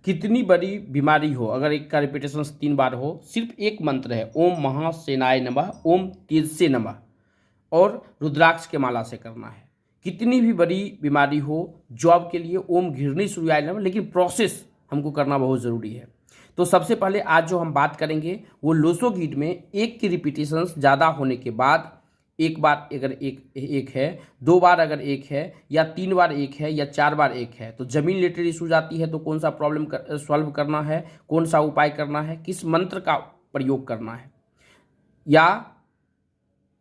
कितनी बड़ी बीमारी हो, अगर एक का रिपीटेशन 3 बार हो, सिर्फ एक मंत्र है, ओम महासेनाय नमः, ओम तेजसे नमः, और रुद्राक्ष के माला से करना है। कितनी भी बड़ी बीमारी हो, जॉब के लिए ओम घृणी सूर्याय नमः, लेकिन प्रोसेस हमको करना बहुत ज़रूरी है। तो सबसे पहले आज जो हम बात करेंगे वो लोसोगीट में एक की रिपीटेशंस ज़्यादा होने के बाद, एक बार अगर एक है, 2 बार अगर एक है, या 3 बार एक है, या 4 बार एक है, तो जमीन रिलेटेड इशूज आती है, तो कौन सा प्रॉब्लम सॉल्व करना है, कौन सा उपाय करना है, किस मंत्र का प्रयोग करना है, या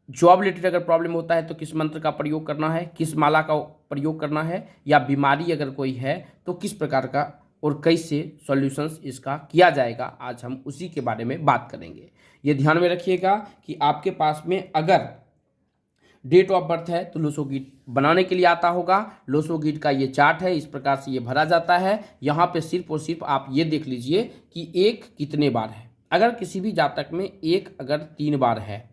जॉब रिलेटेड अगर प्रॉब्लम होता है तो किस मंत्र का प्रयोग करना है, किस माला का प्रयोग करना है, या बीमारी अगर कोई है तो किस प्रकार का और कैसे सॉल्यूशंस इसका किया जाएगा, आज हम उसी के बारे में बात करेंगे। ये ध्यान में रखिएगा कि आपके पास में अगर डेट ऑफ बर्थ है तो लोसोगीट बनाने के लिए आता होगा। लोसोगीट का ये चार्ट है, इस प्रकार से ये भरा जाता है। यहाँ पे सिर्फ और सिर्फ आप ये देख लीजिए कि एक कितने बार है। अगर किसी भी जातक में एक अगर 3 बार है,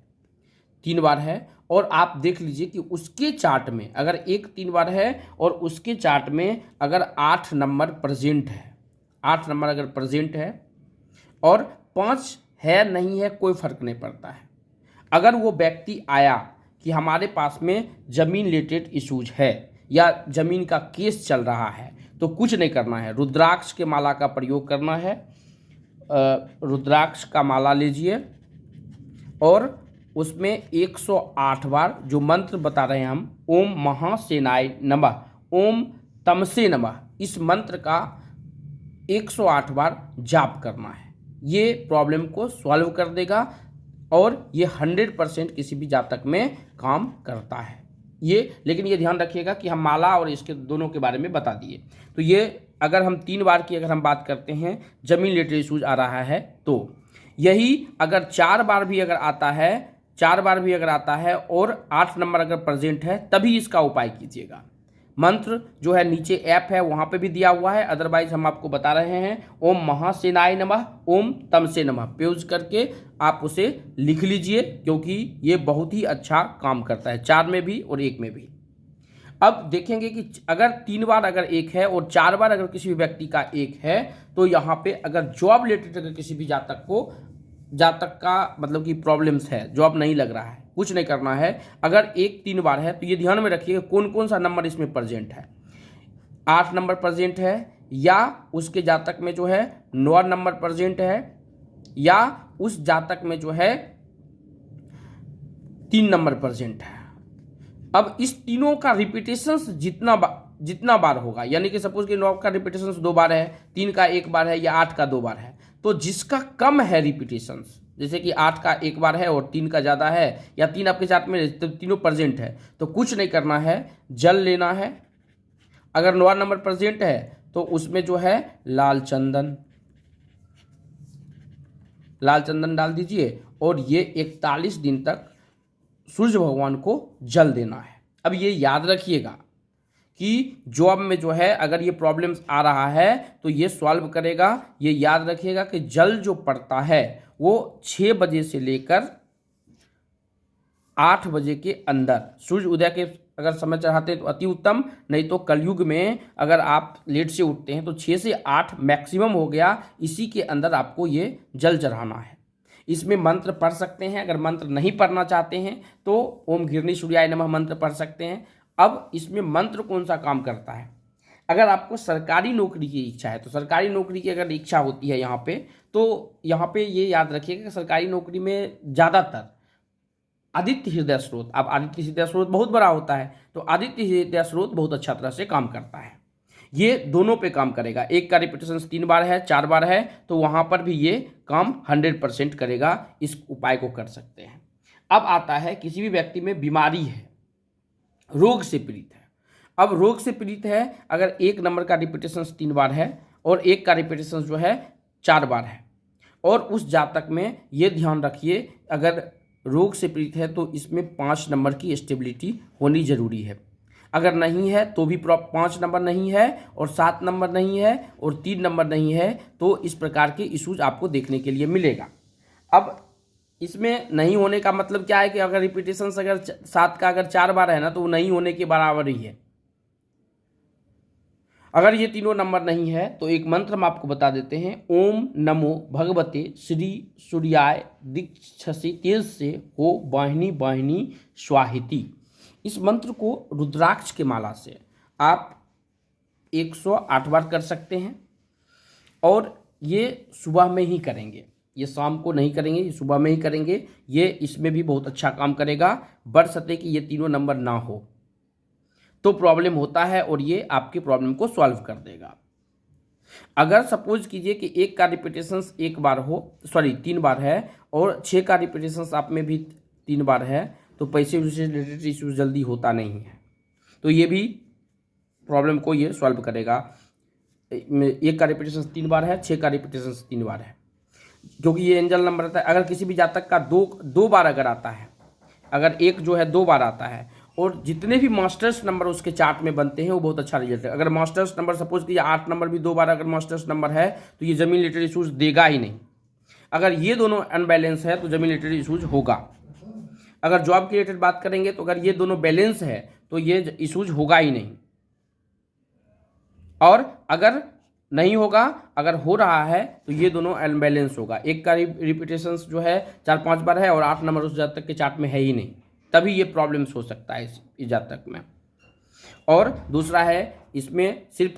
3 बार है, और आप देख लीजिए कि उसके चार्ट में अगर एक 3 बार है और उसके चार्ट में अगर 8 नंबर प्रेजेंट है, 8 नंबर अगर प्रेजेंट है और 5 है नहीं है, कोई फर्क नहीं पड़ता है। अगर वो व्यक्ति आया कि हमारे पास में जमीन रिलेटेड इशूज है या जमीन का केस चल रहा है, तो कुछ नहीं करना है, रुद्राक्ष के माला का प्रयोग करना है। रुद्राक्ष का माला लीजिए और उसमें 108 बार जो मंत्र बता रहे हैं हम, ओम महासेनाय नमः, ओम तमसे नमः, इस मंत्र का 108 बार जाप करना है। ये प्रॉब्लम को सॉल्व कर देगा और ये 100% किसी भी जातक में काम करता है ये। लेकिन ये ध्यान रखिएगा कि हम माला और इसके दोनों के बारे में बता दिए। तो ये अगर हम 3 बार की अगर हम बात करते हैं, जमीन रिलेटेड इशूज आ रहा है, तो यही अगर 4 बार भी अगर आता है, 4 बार भी अगर आता है और 8 नंबर अगर प्रेजेंट है, तभी इसका उपाय कीजिएगा। मंत्र जो है नीचे ऐप है वहाँ पे भी दिया हुआ है, अदरवाइज हम आपको बता रहे हैं, ओम महासेनाय नमः, ओम तमसे नमः पे यूज करके आप उसे लिख लीजिए, क्योंकि ये बहुत ही अच्छा काम करता है 4 में भी और 1 में भी। अब देखेंगे कि अगर 3 बार अगर एक है और 4 बार अगर किसी भी व्यक्ति का एक है, तो यहाँ पे अगर जॉब रिलेटेड अगर किसी भी जातक का मतलब कि प्रॉब्लम्स है, जॉब नहीं लग रहा है, कुछ नहीं करना है। अगर एक 3 बार है तो ये ध्यान में रखिएगा कौन कौन सा नंबर इसमें प्रेजेंट है। 8 नंबर प्रेजेंट है, या उसके जातक में जो है 9 नंबर प्रेजेंट है, या उस जातक में जो है 3 नंबर प्रेजेंट है। अब इस तीनों का रिपीटेशन जितना बार होगा, यानी कि सपोज कि 9 का रिपीटेशन 2 बार है, 3 का 1 बार है, या 8 का 2 बार है, तो जिसका कम है रिपीटेशंस, जैसे कि 8 का 1 बार है और 3 का ज़्यादा है, या 3 आपके साथ में तो तीनों प्रेजेंट है, तो कुछ नहीं करना है, जल लेना है। अगर 9 नंबर प्रेजेंट है तो उसमें जो है लाल चंदन डाल दीजिए और ये 41 दिन तक सूर्य भगवान को जल देना है। अब ये याद रखिएगा कि जॉब में जो है अगर ये प्रॉब्लम्स आ रहा है तो ये सॉल्व करेगा। ये याद रखिएगा कि जल जो पड़ता है वो 6 बजे से लेकर 8 बजे के अंदर, सूर्य उदय के अगर समय चढ़ाते हैं तो अति उत्तम, नहीं तो कलयुग में अगर आप लेट से उठते हैं तो 6 से 8 मैक्सिमम हो गया, इसी के अंदर आपको ये जल चढ़ाना है। इसमें मंत्र पढ़ सकते हैं, अगर मंत्र नहीं पढ़ना चाहते हैं तो ओम घृणी सूर्याय नमः मंत्र पढ़ सकते हैं। अब इसमें मंत्र कौन सा काम करता है, अगर आपको सरकारी नौकरी की इच्छा है तो सरकारी नौकरी की अगर इच्छा होती है यहाँ पे, तो यहाँ पे ये याद रखिएगा कि सरकारी नौकरी में ज़्यादातर आदित्य हृदय स्रोत, अब आदित्य हृदय स्रोत बहुत बड़ा होता है, तो आदित्य हृदय स्रोत बहुत अच्छा तरह से काम करता है। ये दोनों पे काम करेगा। एक का रिपीटेशन 3 बार है, 4 बार है, तो वहाँ पर भी ये काम 100% करेगा। इस उपाय को कर सकते हैं। अब आता है किसी भी व्यक्ति में बीमारी है, रोग से पीड़ित है। अब रोग से पीड़ित है, अगर 1 नंबर का रिपीटेशन 3 बार है और 1 का रिपीटेशन जो है 4 बार है, और उस जातक में ये ध्यान रखिए अगर रोग से पीड़ित है तो इसमें 5 नंबर की स्टेबिलिटी होनी जरूरी है। अगर नहीं है तो भी 5 नंबर नहीं है और 7 नंबर नहीं है और 3 नंबर नहीं है, तो इस प्रकार के इश्यूज आपको देखने के लिए मिलेगा। अब इसमें नहीं होने का मतलब क्या है कि अगर रिपीटेशन अगर 7 का अगर 4 बार है ना, तो वो नहीं होने के बराबर ही है। अगर ये तीनों नंबर नहीं है तो एक मंत्र हम आपको बता देते हैं, ओम नमो भगवते श्री सूर्याय दीक्षसि तेज से हो वाहिनी वाहिनी स्वाहिति। इस मंत्र को रुद्राक्ष के माला से आप 108 बार कर सकते हैं और ये सुबह में ही करेंगे, ये शाम को नहीं करेंगे, ये सुबह में ही करेंगे। ये इसमें भी बहुत अच्छा काम करेगा। बरसते कि ये तीनों नंबर ना हो तो प्रॉब्लम होता है और ये आपकी प्रॉब्लम को सॉल्व कर देगा। अगर सपोज कीजिए कि एक का रिपीटेशंस एक बार हो, सॉरी 3 बार है और 6 का रिपीटेशंस आप में भी 3 बार है तो पैसे से रिलेटेड इश्यूज जल्दी होता नहीं है, तो ये भी प्रॉब्लम को ये सॉल्व करेगा। एक का रिपीटेशंस 3 बार है, 6 का रिपीटेशंस 3 बार है, क्योंकि ये एंजल नंबर आता है। अगर किसी भी जातक का दो बार अगर आता है, अगर एक जो है 2 बार आता है और जितने भी मास्टर्स नंबर उसके चार्ट में बनते हैं वो बहुत अच्छा रिजल्ट है। अगर मास्टर्स नंबर सपोज कीजिए 8 नंबर भी 2 बार अगर मास्टर्स नंबर है तो ये जमीन रिलेटेड इशूज देगा ही नहीं। अगर ये दोनों अनबैलेंस है तो जमीन रिलेटेड इशूज होगा। अगर जॉब के रिलेटेड बात करेंगे तो अगर ये दोनों बैलेंस है तो ये इशूज होगा ही नहीं। और अगर नहीं होगा, अगर हो रहा है तो ये दोनों अनबैलेंस होगा। एक का रिपीटेशंस जो है 4-5 बार है और 8 नंबर उस जातक के चार्ट में है ही नहीं, तभी ये प्रॉब्लम्स हो सकता है इस जातक में। और दूसरा है, इसमें सिर्फ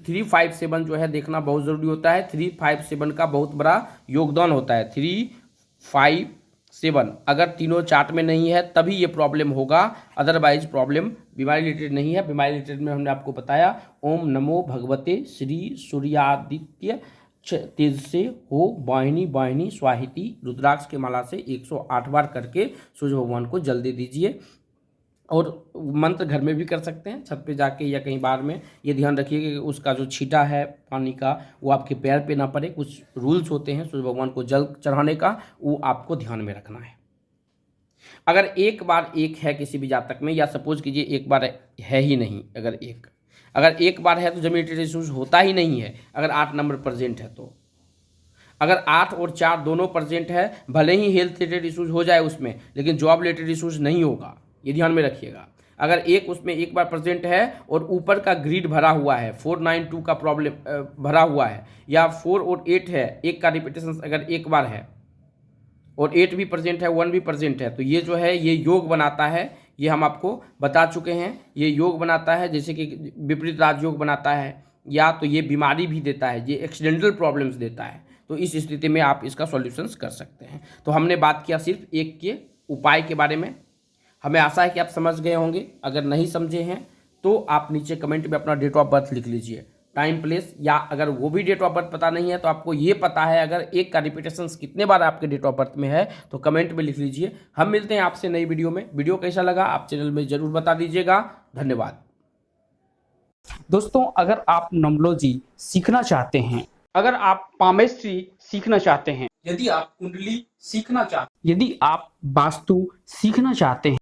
3-5-7 जो है देखना बहुत ज़रूरी होता है। 3-5-7 का बहुत बड़ा योगदान होता है। 3-5-7 अगर तीनों चार्ट में नहीं है तभी ये प्रॉब्लम होगा, अदरवाइज प्रॉब्लम बीमारी रिलेटेड नहीं है। बीमारी रिलेटेड में हमने आपको बताया, ओम नमो भगवते श्री सूर्यादित्य तेज से हो वाहिनी वाहिनी स्वाहिति। रुद्राक्ष के माला से 108 बार करके सूर्य भगवान को जल दे दीजिए। और मंत्र घर में भी कर सकते हैं, छत पे जाके या कहीं बाहर में। ये ध्यान रखिए कि उसका जो छींटा है पानी का वो आपके पैर पे ना पड़े। कुछ रूल्स होते हैं सूर्य भगवान को जल चढ़ाने का, वो आपको ध्यान में रखना है। अगर एक बार एक है किसी भी जातक में, या सपोज कीजिए एक बार है ही नहीं, अगर एक बार है तो जमीन रिलेटेड इशूज होता ही नहीं है। अगर 8 नंबर प्रेजेंट है तो, अगर 8 और 4 दोनों प्रेजेंट है, भले ही हेल्थ रिलेटेड इशूज हो जाए उसमें, लेकिन जॉब रिलेटेड इशूज नहीं होगा, ये ध्यान में रखिएगा। अगर एक उसमें एक बार प्रेजेंट है और ऊपर का ग्रिड भरा हुआ है, 492 का प्रॉब्लम भरा हुआ है, या 4 और 8 है, एक का रिपीटेशन अगर एक बार है और 8 भी प्रेजेंट है, 1 भी प्रेजेंट है, तो ये जो है ये योग बनाता है। ये हम आपको बता चुके हैं, ये योग बनाता है, जैसे कि विपरीत राजयोग बनाता है, या तो ये बीमारी भी देता है, ये एक्सीडेंटल प्रॉब्लम्स देता है। तो इस स्थिति में आप इसका सॉल्यूशंस कर सकते हैं। तो हमने बात किया सिर्फ एक के उपाय के बारे में। हमें आशा है कि आप समझ गए होंगे। अगर नहीं समझे हैं तो आप नीचे कमेंट में अपना डेट ऑफ बर्थ लिख लीजिए, टाइम प्लेस, या अगर वो भी डेट ऑफ बर्थ पता नहीं है तो आपको ये पता है अगर एक का रिपीटेशन कितने बार आपके डेट ऑफ बर्थ में है तो कमेंट में लिख लीजिए। हम मिलते हैं आपसे नई वीडियो में। वीडियो कैसा लगा आप चैनल में जरूर बता दीजिएगा। धन्यवाद दोस्तों, अगर आप न्यूमरोलॉजी सीखना चाहते हैं, अगर आप पामेस्ट्री सीखना चाहते हैं, यदि आप कुंडली सीखना चाहते हैं, यदि आप वास्तु सीखना चाहते हैं,